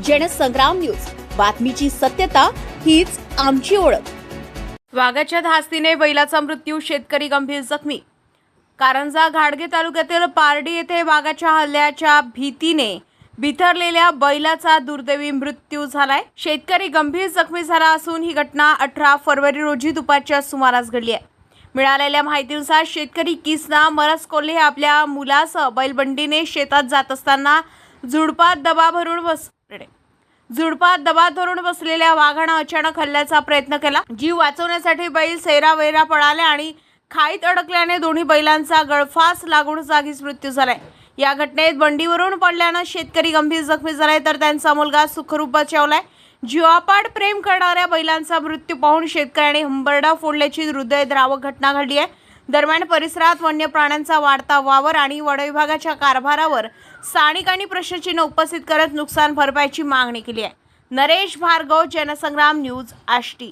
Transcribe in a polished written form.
Jansangram news, बातमीची सत्यता हीच आमची ओळख. वाघाच्या धास्तीने बैलाचा मृत्यू, शेतकरी गंभीर जखमी. कारंजा घाडगे तालुक्यातील पारडी येथे वाघाच्या हल्ल्याच्या भीतीने बिथरलेल्या बैलाचा दुर्दैवी मृत्यू झालाय. शेतकरी गंभीर जखमी झाला असून ही घटना 18 फरवरी रोजी दुपारच्या सुमारास घडली आहे. मिळालेल्या माहितीनुसार शेतकरी किसना मरस कोल्हे आपल्या मुलासह बैलबंडीने शेतात जात असताना झुडपात दबा धरून बसलेल्या वाघानं अचानक हल्ल्याचा प्रयत्न केला. जीव वाचवण्यासाठी बैल सैरावैरा पळाले आणि खाईत अडकल्याने दोन्ही बैलांचा गळफास लागून जागीच मृत्यू झालाय. या घटनेत बंडीवरून पडल्यानं शेतकरी गंभीर जखमी झालाय, तर त्यांचा मुलगा सुखरूप बचावलाय. जीवापाड प्रेम करणाऱ्या बैलांचा मृत्यू पाहून शेतकऱ्यांनी हंबरडा फोडल्याची हृदयद्रावक घटना घडली आहे. दरम्यान परिसरात वन्य प्राण्यांचा वाढता वावर आणि वनविभागाच्या कारभारावर स्थानिकांनी प्रश्नचिन्ह उपस्थित करत नुकसान भरपाईची मागणी केली आहे. नरेश भार्गव, जनसंग्राम न्यूज, आष्टी.